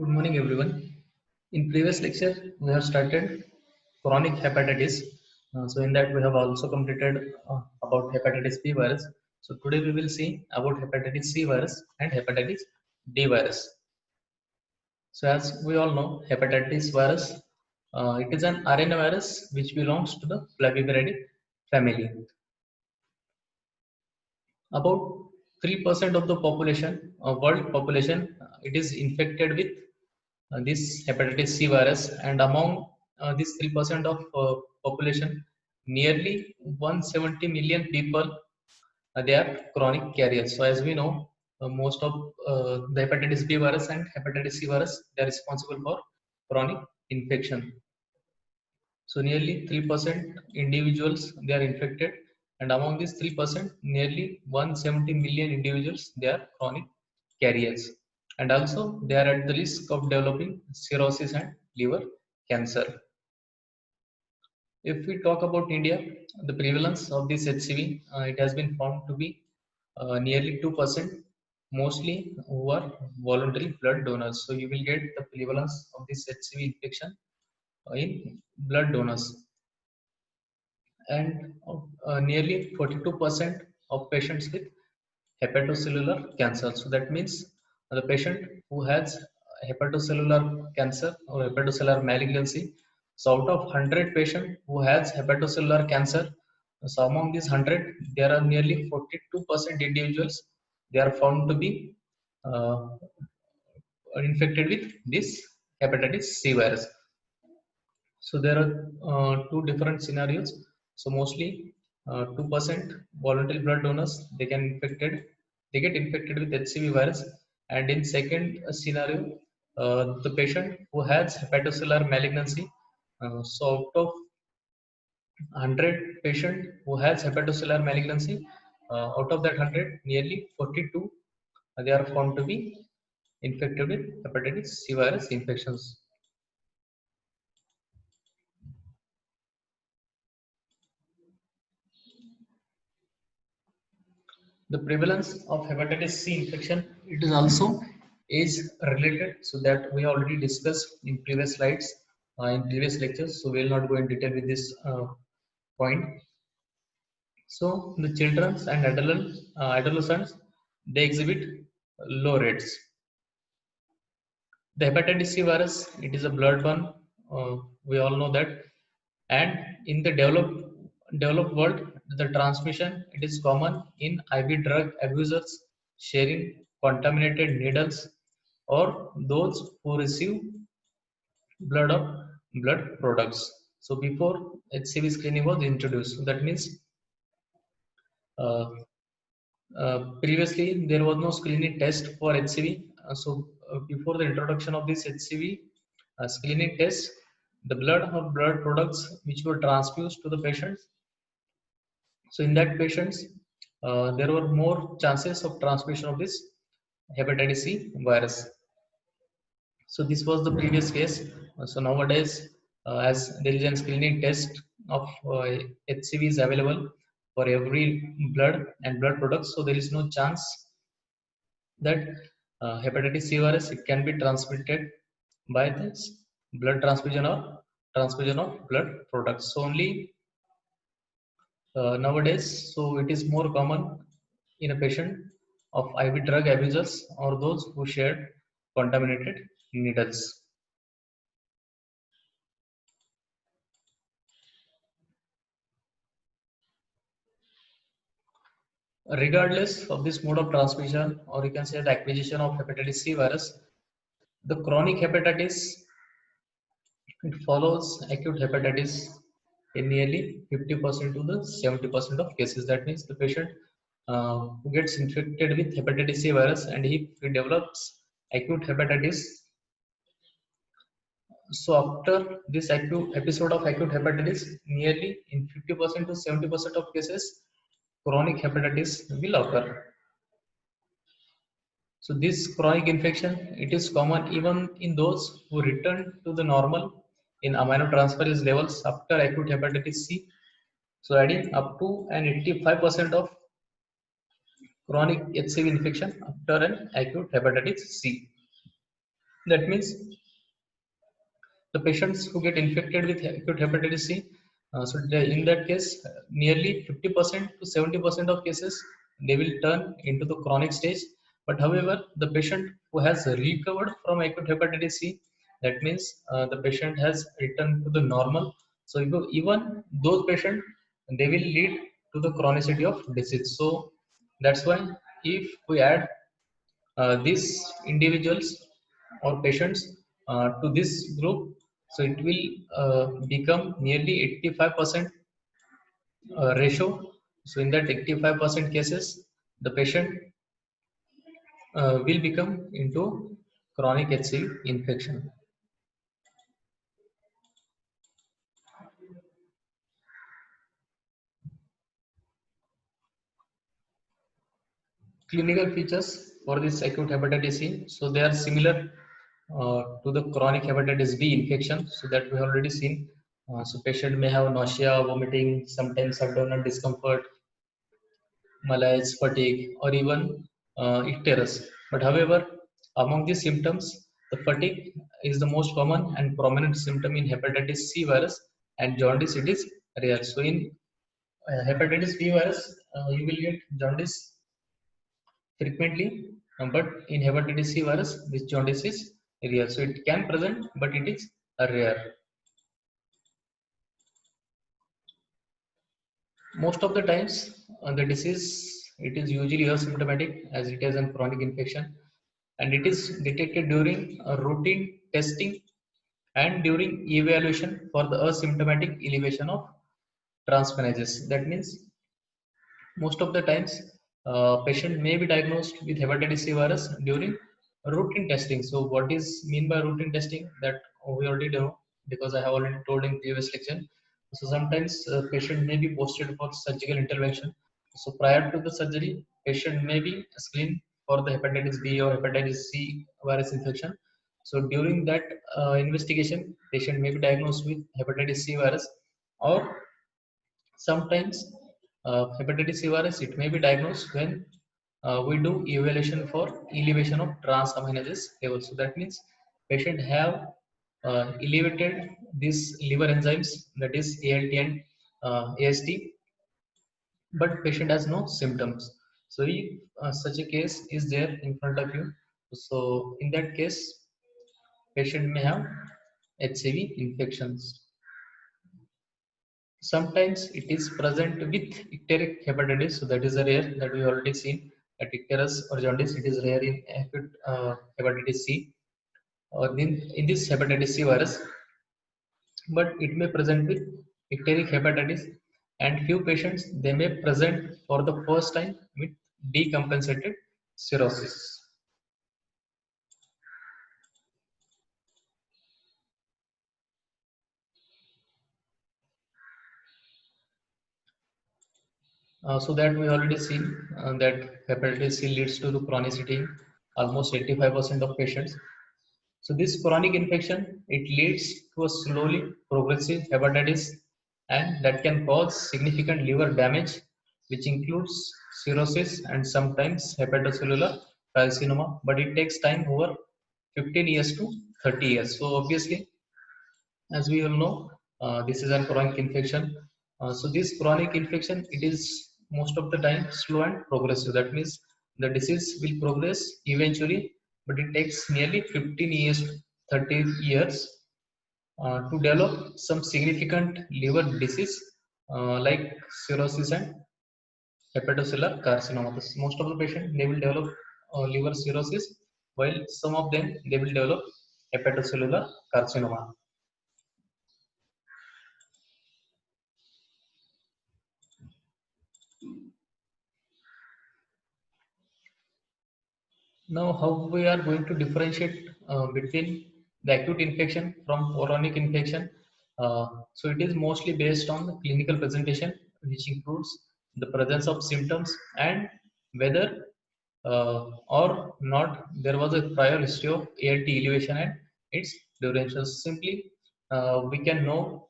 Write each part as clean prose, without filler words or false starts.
Good morning, everyone. In previous lecture, we have started chronic hepatitis. So in that, we have also completed about hepatitis B virus. So today we will see about hepatitis C virus and hepatitis D virus. So as we all know, hepatitis virus, it is an RNA virus which belongs to the Flaviviridae family. About 3% of the population, world population, it is infected with this hepatitis C virus, and among this 3% of population, nearly 170 million people they are chronic carriers. So as we know, most of the hepatitis B virus and hepatitis C virus they are responsible for chronic infection. So nearly 3% individuals they are infected, and among these 3%, nearly 170 million individuals they are chronic carriers, and also they are at the risk of developing cirrhosis and liver cancer. If we talk about India, the prevalence of this HCV it has been found to be nearly 2%, mostly who are voluntary blood donors. So you will get the prevalence of this HCV infection in blood donors, and nearly 42% of patients with hepatocellular cancer. So that means the patient who has hepatocellular cancer or hepatocellular malignancy. So out of 100 patients who has hepatocellular cancer, so among these 100, there are nearly 42% individuals they are found to be uh, infected with this hepatitis C virus. So there are two different scenarios. So mostly 2% voluntary blood donors they get infected with HCV virus, and in second scenario, the patient who has hepatocellular malignancy. So out of 100 patient who has hepatocellular malignancy, out of that 100, nearly 42 they are found to be infected with hepatitis C virus infections. The prevalence of hepatitis C infection it is also age related, so that we already discussed in previous slides, in previous lectures, so we will not go in detail with this point. So the children and adolescents they exhibit low rates. The hepatitis C virus it is a bloodborne, we all know that, and in the developed world the transmission it is common in IV drug abusers sharing contaminated needles or those who receive blood or blood products. So before HCV screening was introduced, so that means uh, previously there was no screening test for HCV. Before the introduction of this HCV screening test, the blood or blood products which were transfused to the patients, so in that patients, there were more chances of transmission of this hepatitis C virus. So this was the previous case. So nowadays, as there is a screening test of HCV is available for every blood and blood products, so there is no chance that hepatitis C virus it can be transmitted by this blood transfusion or transfusion of blood products. So only nowadays, so it is more common in a patient of IV drug abusers or those who shared contaminated needles. Regardless of this mode of transmission, or you can say the acquisition of hepatitis C virus, the chronic hepatitis it follows acute hepatitis in nearly 50% to the 70% of cases. That means the patient who gets infected with hepatitis C virus and if he develops acute hepatitis, so after this acute episode of acute hepatitis, nearly in 50% to 70% of cases, chronic hepatitis will occur. So this chronic infection, it is common even in those who return to the normal in aminotransferase levels after acute hepatitis C. So adding up to an 85% of chronic HCV infection after an acute hepatitis C. That means the patients who get infected with acute hepatitis C, in that case, nearly 50% to 70% of cases they will turn into the chronic stage. But however, the patient who has recovered from acute hepatitis C, that means the patient has returned to the normal. So even those patients, they will lead to the chronicity of disease. So that's why if we add these individuals or patients to this group, so it will become nearly 85% ratio. So in that 85% cases, the patient will become into chronic HCV infection. Clinical features for this acute hepatitis C, so they are similar to the chronic hepatitis B infection, so that we have already seen. So patient may have nausea, vomiting, sometimes abdominal discomfort, malaise, fatigue, or even icterus. But however, among these symptoms, the fatigue is the most common and prominent symptom in hepatitis C virus, and jaundice it is rare. So in hepatitis B virus, you will get jaundice frequently, but in hepatitis C virus, this jaundice is rare. So it can present, but it is rare. Most of the times, the disease it is usually asymptomatic as it is a chronic infection, and it is detected during routine testing and during evaluation for the asymptomatic elevation of transpanases. That means most of the times patient may be diagnosed with hepatitis C virus during routine testing. So what is mean by routine testing, that we already know because I have already told in previous lecture. So sometimes patient may be posted for surgical intervention. So prior to the surgery, patient may be screened for the hepatitis B or hepatitis C virus infection. So during that investigation, patient may be diagnosed with hepatitis C virus, or sometimes hepatitis C virus it may be diagnosed when we do evaluation for elevation of transaminases level. So that means patient have elevated these liver enzymes, that is ALT and AST, but patient has no symptoms. So if such a case is there in front of you, so in that case patient may have HCV infections. Sometimes it is present with icteric hepatitis, so that is a rare that we already seen. That icterus or jaundice it is rare in acute hepatitis C or in this hepatitis C virus, but it may present with icteric hepatitis, and few patients they may present for the first time with decompensated cirrhosis. So that we already seen that hepatitis C leads to the chronicity in almost 85% of patients. So this chronic infection, it leads to a slowly progressive hepatitis, and that can cause significant liver damage, which includes cirrhosis and sometimes hepatocellular carcinoma, but it takes time over 15 years to 30 years. So obviously, as we all know, this is a chronic infection. So this chronic infection, it is most of the time slow and progressive. That means the disease will progress eventually, but it takes nearly 15 years, 30 years to develop some significant liver disease like cirrhosis and hepatocellular carcinoma. Most of the patient they will develop liver cirrhosis, while some of them they will develop hepatocellular carcinoma. Now, how we are going to differentiate between the acute infection from chronic infection? So it is mostly based on the clinical presentation, which includes the presence of symptoms and whether or not there was a prior history of ALT elevation and its duration. Simply, we can know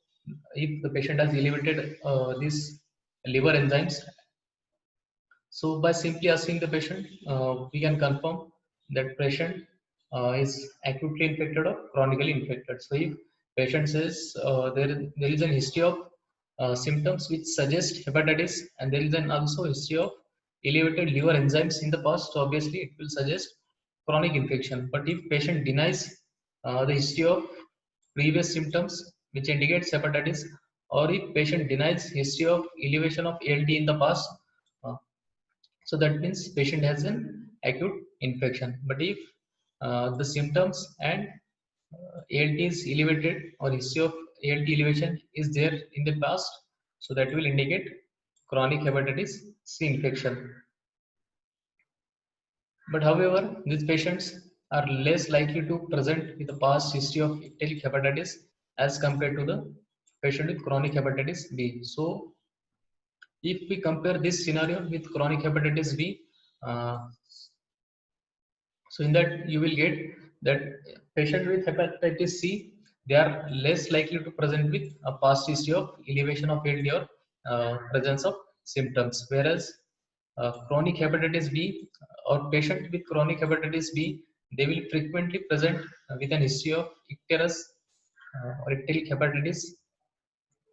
if the patient has elevated these liver enzymes. So by simply asking the patient, we can confirm that patient is acutely infected or chronically infected. So if patient says there is an history of symptoms which suggest hepatitis, and there is an also history of elevated liver enzymes in the past, so obviously it will suggest chronic infection. But if patient denies the history of previous symptoms which indicates hepatitis, or if patient denies history of elevation of ALT in the past, uh, so that means patient has an acute infection. But if the symptoms and ALT is elevated, or history of ALT elevation is there in the past, so that will indicate chronic hepatitis C infection. But however, these patients are less likely to present with a past history of ectelic hepatitis as compared to the patient with chronic hepatitis B. So if we compare this scenario with chronic hepatitis B, uh, so in that you will get that patient with hepatitis C, they are less likely to present with a past history of elevation of ALT or presence of symptoms. Whereas chronic hepatitis B, or patient with chronic hepatitis B, they will frequently present with an history of icterus or ectelic hepatitis,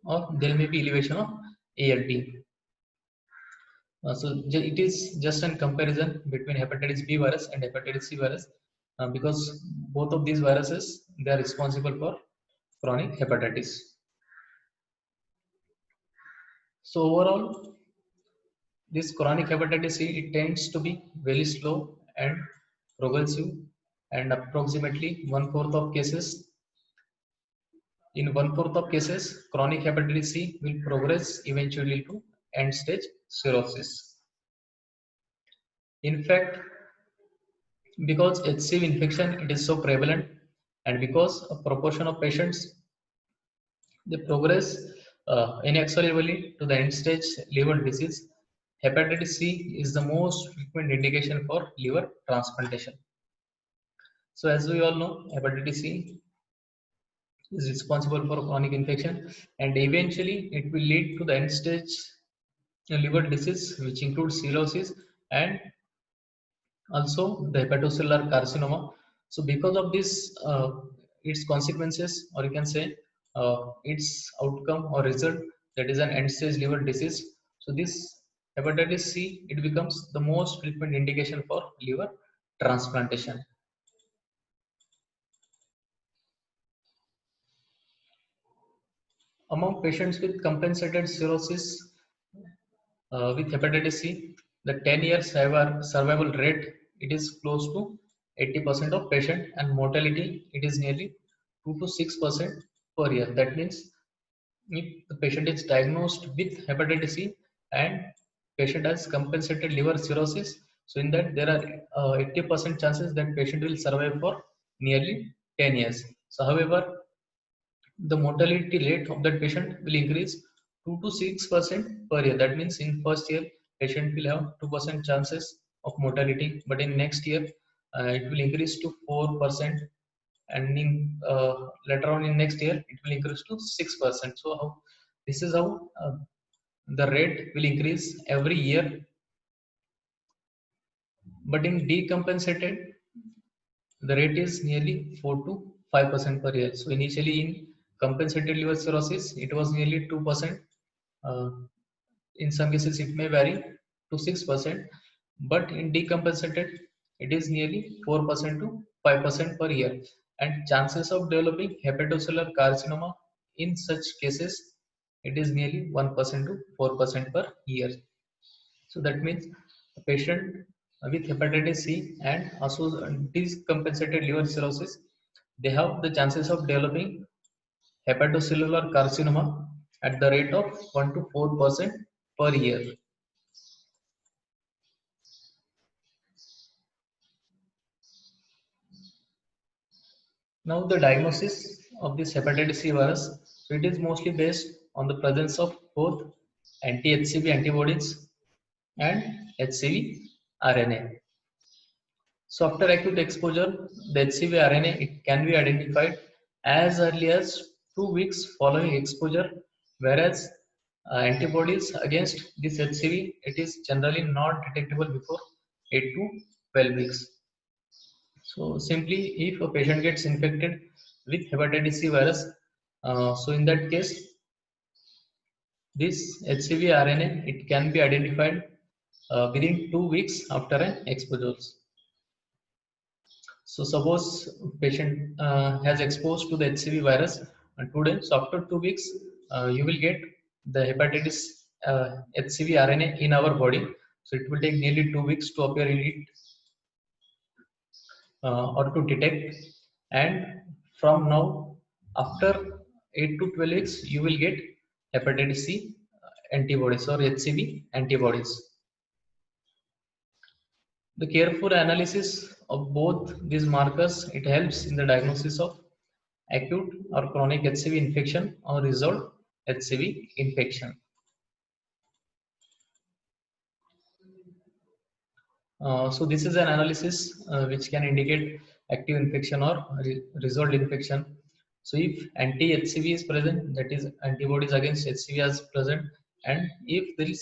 or there may be elevation of ALT. It is just a comparison between hepatitis B virus and hepatitis C virus, because both of these viruses, they are responsible for chronic hepatitis. So overall, this chronic hepatitis C, it tends to be very slow and progressive, and approximately one fourth of cases, chronic hepatitis C will progress eventually to end stage cirrhosis. In fact, because HCV infection, it is so prevalent, and because a proportion of patients, they progress inexorably to the end stage liver disease, hepatitis C is the most frequent indication for liver transplantation. So as we all know, hepatitis C is responsible for chronic infection, and eventually it will lead to the end stage liver disease, which includes cirrhosis and also the hepatocellular carcinoma. So because of this, its consequences, or you can say its outcome or result, that is an end stage liver disease. So this hepatitis C, it becomes the most frequent indication for liver transplantation. Among patients with compensated cirrhosis with hepatitis C, the 10-year survival rate, it is close to 80% of patient, and mortality, it is nearly 2 to 6% per year. That means if the patient is diagnosed with hepatitis C and patient has compensated liver cirrhosis, so in that there are 80% chances that patient will survive for nearly 10 years. So however, the mortality rate of that patient will increase 2 to 6% per year. That means in first year, patient will have 2% chances of mortality, but in next year, it will increase to 4%, and in later on in next year, it will increase to 6%. So this is how the rate will increase every year. But in decompensated, the rate is nearly 4 to 5% per year. So initially in compensated liver cirrhosis, it was nearly 2%. Uh, in some cases, it may vary to 6%, but in decompensated, it is nearly 4% to 5% per year. And chances of developing hepatocellular carcinoma in such cases, it is nearly 1% to 4% per year. So that means a patient with hepatitis C and also decompensated liver cirrhosis, they have the chances of developing hepatocellular carcinoma at the rate of 1 to 4% per year. Now the diagnosis of this hepatitis C virus, so it is mostly based on the presence of both anti-HCV antibodies and HCV RNA. So after acute exposure, the HCV RNA, it can be identified as early as 2 weeks following exposure, whereas antibodies against this HCV, it is generally not detectable before 8 to 12 weeks. So simply, if a patient gets infected with hepatitis C virus, so in that case, this HCV RNA, it can be identified within 2 weeks after an exposure. So suppose patient has exposed to the HCV virus today, so after 2 weeks, you will get the hepatitis HCV RNA in our body. So it will take nearly 2 weeks to appear in it or to detect. And from now, after 8 to 12 weeks, you will get hepatitis C antibodies or HCV antibodies. The careful analysis of both these markers, it helps in the diagnosis of acute or chronic HCV infection or resolved HCV infection. So this is an analysis which can indicate active infection or resolved infection. So if anti-HCV is present, that is antibodies against HCV is present, and if there is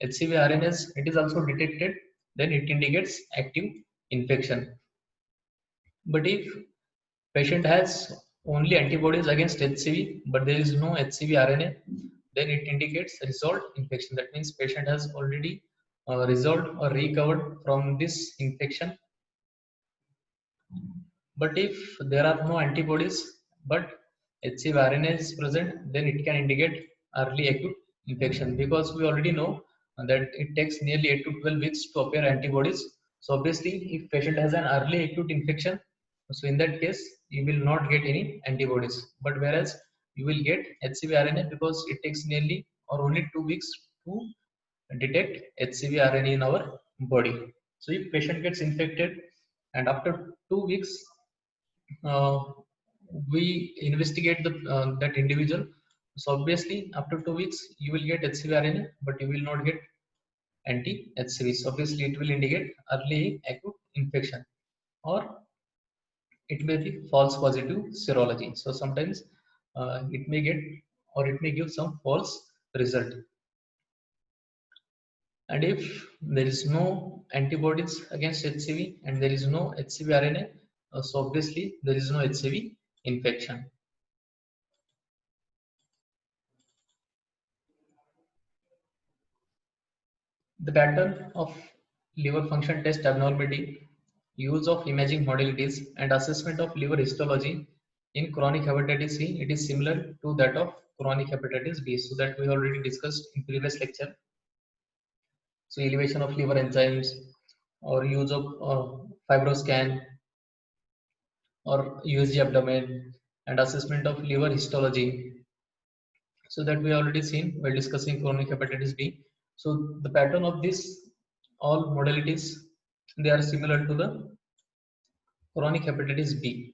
HCV RNAs, it is also detected, then it indicates active infection. But if patient has only antibodies against HCV, but there is no HCV RNA, then it indicates resolved infection. That means patient has already resolved or recovered from this infection. But if there are no antibodies, but HCV RNA is present, then it can indicate early acute infection, because we already know that it takes nearly 8 to 12 weeks to appear antibodies. So obviously, if patient has an early acute infection, so in that case, you will not get any antibodies. But whereas you will get HCV RNA, because it takes nearly or only 2 weeks to detect HCV RNA in our body. So if patient gets infected and after 2 weeks uh, we investigate that individual, so obviously after 2 weeks you will get HCV RNA, but you will not get anti-HCV. So obviously it will indicate early acute infection, or it may be false positive serology. So sometimes it may get, or it may give some false result. And if there is no antibodies against HCV and there is no HCV RNA, so obviously there is no HCV infection. The pattern of liver function test abnormality, use of imaging modalities, and assessment of liver histology in chronic hepatitis C, it is similar to that of chronic hepatitis B. So that we already discussed in previous lecture. So elevation of liver enzymes, or use of fibroscan or USG abdomen, and assessment of liver histology. So that we already seen while discussing chronic hepatitis B. So the pattern of this all modalities, they are similar to the chronic hepatitis B.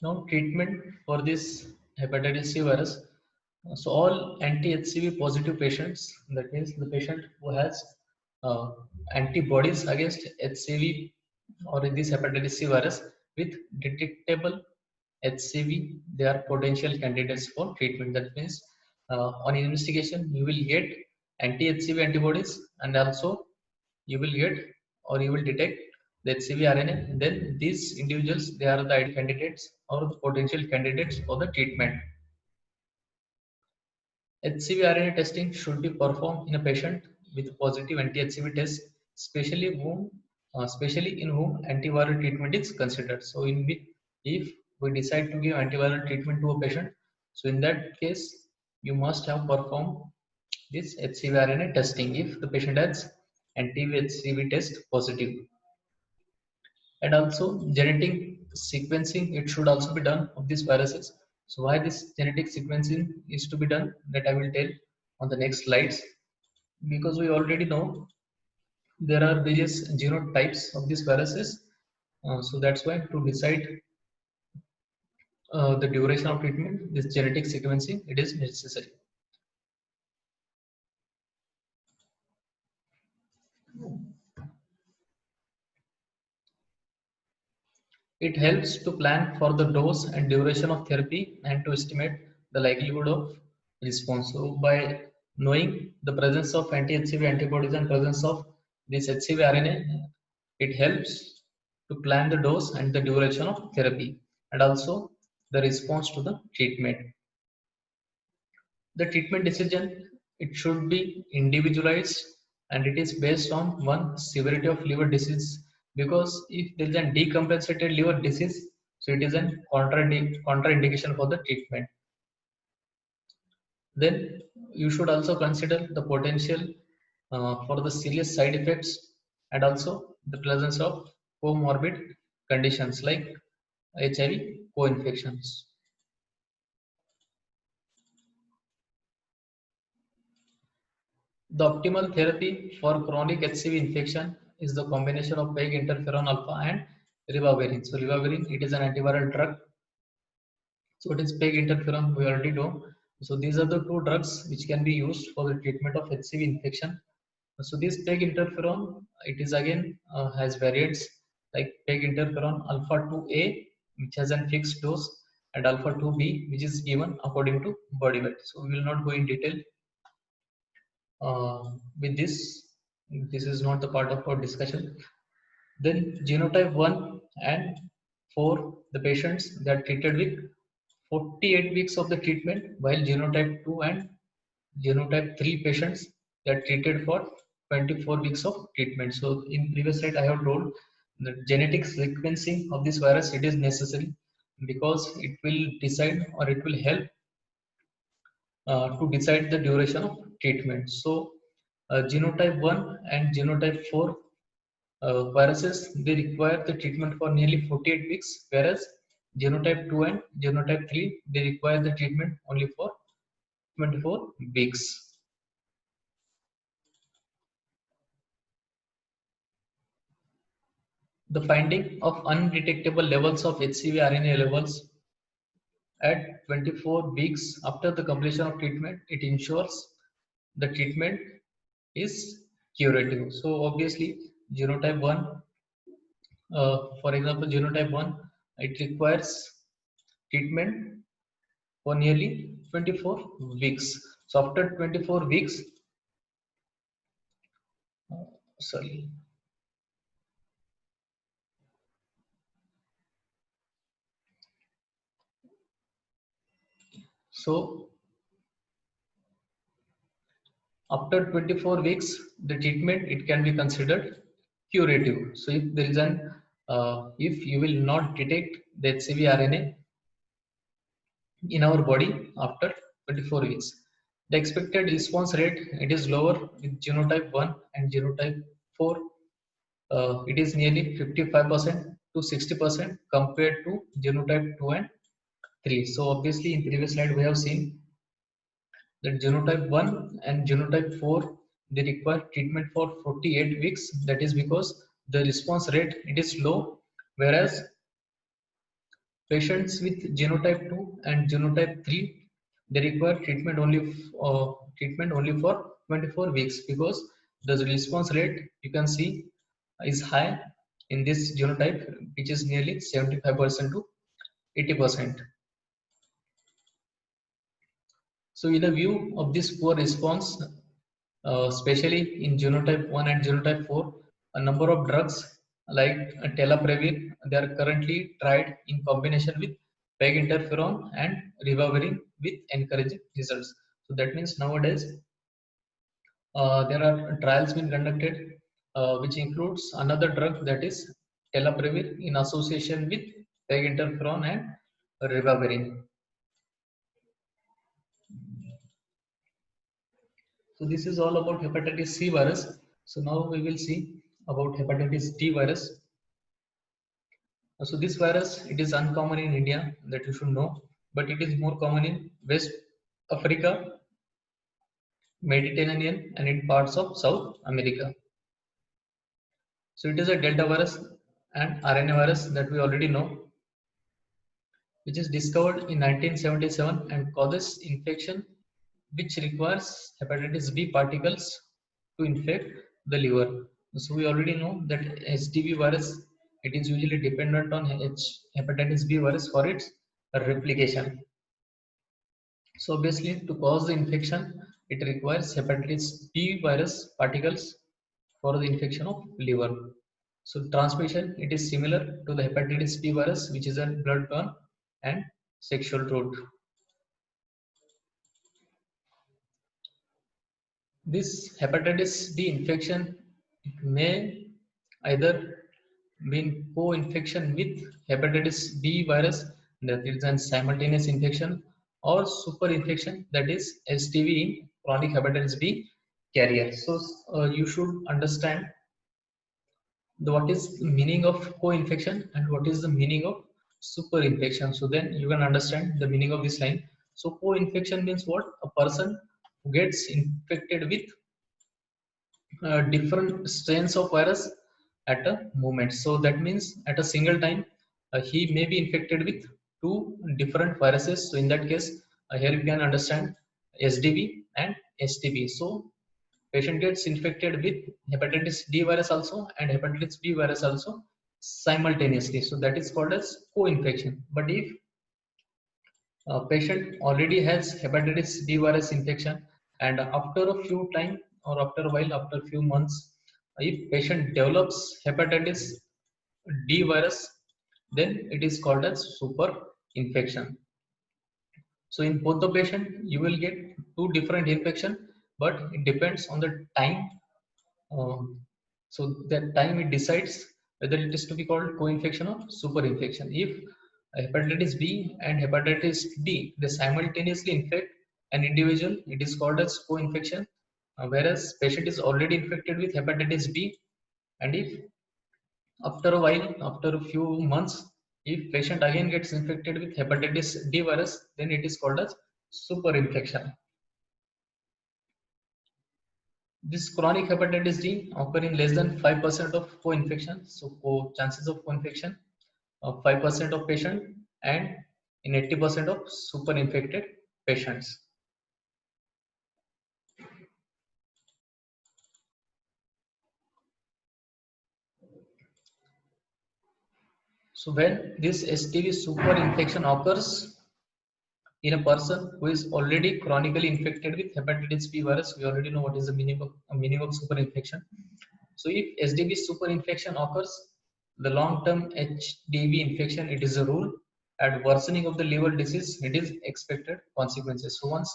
Now treatment for this hepatitis C virus. So all anti-HCV positive patients, that means the patient who has uh, antibodies against HCV or in this hepatitis C virus with detectable HCV, they are potential candidates for treatment. That means on investigation, you will get anti-HCV antibodies, and also you will get, or you will detect the HCV RNA. Then these individuals, they are the ideal candidates or the potential candidates for the treatment. HCV RNA testing should be performed in a patient with positive anti-HCV test, especially in whom antiviral treatment is considered. So, if we decide to give antiviral treatment to a patient, so in that case, you must have performed this HCV RNA testing if the patient has anti-HCV test positive. And also genetic sequencing, it should also be done of these viruses. So why this genetic sequencing is to be done, that I will tell on the next slides. Because we already know there are various genotypes of these viruses, so that's why to decide the duration of treatment, this genetic sequencing, it is necessary. It helps to plan for the dose and duration of therapy and to estimate the likelihood of response. So by knowing the presence of anti-HCV antibodies and presence of this HCV RNA, it helps to plan the dose and the duration of therapy and also the response to the treatment. The treatment decision, it should be individualized and it is based on one severity of liver disease, because if there is a decompensated liver disease, so it is a contraindication for the treatment. Then you should also consider the potential for the serious side effects and also the presence of comorbid conditions like HIV co-infections. The optimal therapy for chronic HCV infection is the combination of PEG interferon alpha and ribavirin. So ribavirin, it is an antiviral drug. So it is PEG interferon, we already know. So these are the two drugs which can be used for the treatment of HCV infection. So this PEG interferon, it is again has variants like PEG interferon alpha 2A, which has a fixed dose, and alpha 2B, which is given according to body weight. So we will not go in detail with this. This is not the part of our discussion. Then genotype 1 and 4, the patients that are treated with 48 weeks of the treatment, while genotype 2 and genotype 3 patients that are treated for 24 weeks of treatment. So in previous slide I have told the genetic sequencing of this virus, it is necessary because it will decide or it will help to decide the duration of treatment. So genotype 1 and genotype 4 viruses, they require the treatment for nearly 48 weeks, whereas genotype 2 and genotype 3, they require the treatment only for 24 weeks. The finding of undetectable levels of HCV RNA levels at 24 weeks after the completion of treatment, it ensures the treatment is curative. So obviously genotype 1, for example genotype 1, it requires treatment for nearly 24 weeks. So after 24 weeks, sorry, so after 24 weeks, the treatment, it can be considered curative. So if there is an if you will not detect the HCV RNA in our body after 24 weeks, the expected response rate, it is lower with genotype 1 and genotype 4. It is nearly 55% to 60% compared to genotype 2 and 3. So obviously in previous slide we have seen that genotype 1 and genotype 4, they require treatment for 48 weeks. That is because the response rate, it is low, whereas patients with genotype 2 and genotype 3, they require treatment only for 24 weeks, because the response rate you can see is high in this genotype, which is nearly 75% to 80%. So in a view of this poor response, especially in genotype 1 and genotype 4, a number of drugs like telaprevir, they are currently tried in combination with PEG interferon and ribavirin with encouraging results. So that means nowadays there are trials being conducted which includes another drug, that is telaprevir in association with PEG interferon and ribavirin. So this is all about hepatitis C virus. So now we will see about hepatitis D virus. So this virus, it is uncommon in India, that you should know, but it is more common in West Africa, Mediterranean, and in parts of South America. So it is a Delta virus and RNA virus that we already know, which is discovered in 1977 and causes infection which requires hepatitis B particles to infect the liver. So we already know that HDV virus, it is usually dependent on hepatitis B virus for its replication. So obviously, to cause the infection, it requires hepatitis B virus particles for the infection of liver. So transmission, it is similar to the hepatitis B virus, which is a blood-borne and sexual route. This hepatitis B infection may either be in co-infection with hepatitis B virus, that is a simultaneous infection, or super infection, that is STV in chronic hepatitis B carrier. So you should understand what is the meaning of co-infection and what is the meaning of super infection. So then you can understand the meaning of this line. So co-infection means what? A person who gets infected with different strains of virus at a moment. So that means at a single time, he may be infected with two different viruses. So in that case, here you can understand SDV and STB. So patient gets infected with hepatitis D virus also and hepatitis B virus also simultaneously. So that is called as co-infection. But if a patient already has hepatitis B virus infection, and after a few time or after a while, after a few months, if patient develops hepatitis D virus, then it is called as super infection. So in both the patient, you will get two different infection, but it depends on the time. So that time it decides whether it is to be called co-infection or super infection. If hepatitis B and hepatitis D they simultaneously infect an individual, it is called as co-infection. Whereas patient is already infected with hepatitis B, and if after a while, after a few months, if patient again gets infected with hepatitis D virus, then it is called as super infection. This chronic hepatitis D occur in less than 5% of co-infection. So chances of co-infection of 5% of patient, and in 80% of super infected patients. So when this STV super infection occurs in a person who is already chronically infected with hepatitis B virus, we already know what is the meaning of super infection. So if SDB super infection occurs, the long-term HDV infection, it is a rule, and worsening of the liver disease, it is expected consequences. So once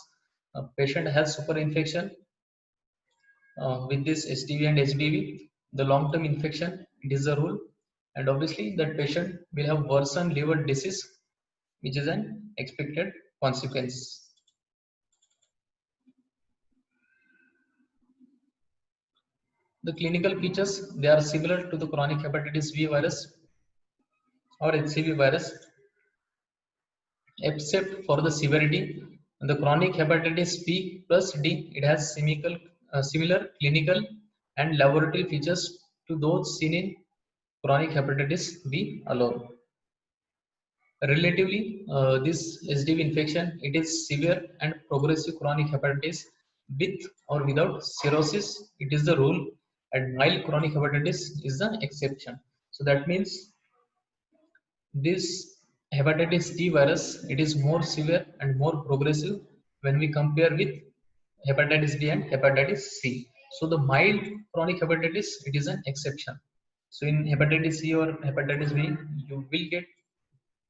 a patient has super infection with this SDV and HBV, the long-term infection, it is a rule, and obviously that patient will have worsened liver disease, which is an expected consequence. The clinical features, they are similar to the chronic hepatitis B virus or HCV virus, except for the severity. The chronic hepatitis B plus D, it has similar clinical and laboratory features to those seen in chronic hepatitis B alone. Relatively, this SDV infection, it is severe and progressive chronic hepatitis with or without cirrhosis. It is the rule, and mild chronic hepatitis is the exception. So that means this hepatitis D virus, it is more severe and more progressive when we compare with hepatitis B and hepatitis C. So the mild chronic hepatitis, it is an exception. So in hepatitis C or hepatitis B, you will get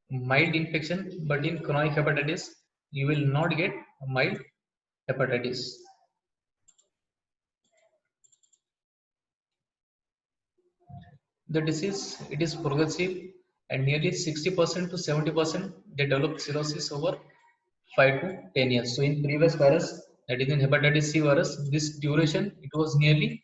mild infection, but in chronic hepatitis, you will not get mild hepatitis. The disease, it is progressive, and nearly 60% to 70% they develop cirrhosis over 5 to 10 years. So in previous virus, that is in hepatitis C virus, this duration, it was nearly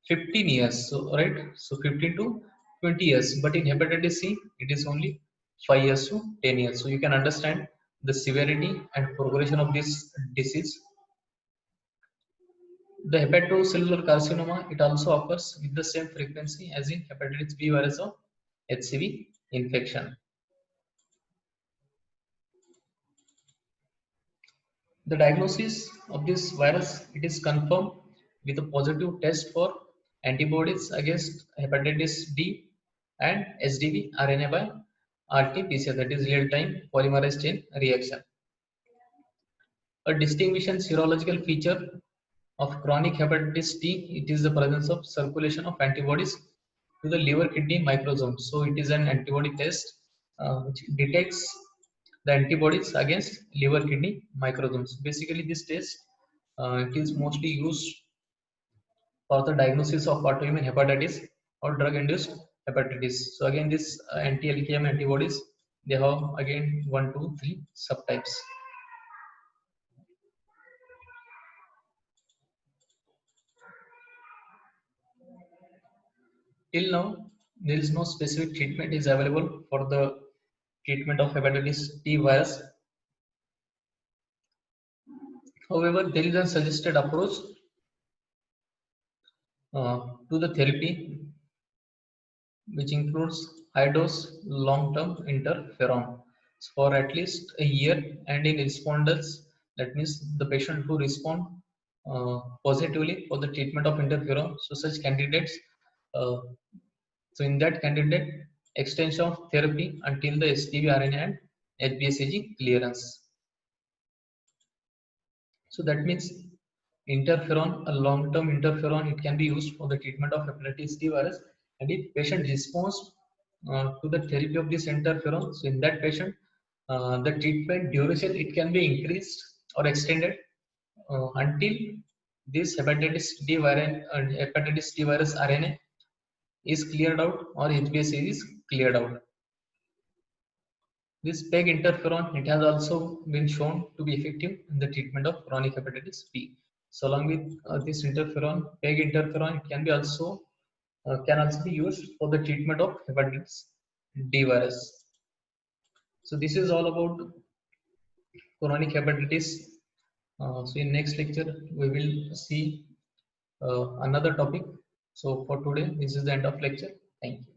15 years. So right, so 15 to 20 years. But in hepatitis C, it is only 5 years to 10 years. So you can understand the severity and progression of this disease. The hepatocellular carcinoma, it also occurs with the same frequency as in hepatitis B virus or HCV infection. The diagnosis of this virus, it is confirmed with a positive test for antibodies against hepatitis D and HDV RNA by RT-PCR, that is real-time polymerase chain reaction. A distinguishing serological feature of chronic hepatitis T, it is the presence of circulation of antibodies to the liver kidney microsome. So it is an antibody test which detects the antibodies against liver kidney microsomes. Basically, this test it is mostly used for the diagnosis of autoimmune hepatitis or drug-induced hepatitis. So again, this anti-LKM antibodies, they have again 1, 2, 3 subtypes. Till now, there is no specific treatment is available for the treatment of hepatitis T virus. However, there is a suggested approach to the therapy, which includes high dose long term interferon for at least a year, and in responders, that means the patient who respond positively for the treatment of interferon. So such candidates, uh, so in that candidate, extension of therapy until the HTV RNA and HBsAg clearance. So that means interferon, a long-term interferon, it can be used for the treatment of hepatitis T virus. And if patient responds to the therapy of this interferon, so in that patient, the treatment duration, it can be increased or extended until this hepatitis T virus RNA is cleared out or HBsAg is cleared out. This PEG interferon, it has also been shown to be effective in the treatment of chronic hepatitis B. So along with this interferon, PEG interferon, it can also be used for the treatment of hepatitis D virus. So this is all about chronic hepatitis. So in next lecture, we will see another topic. So for today, this is the end of lecture. Thank you.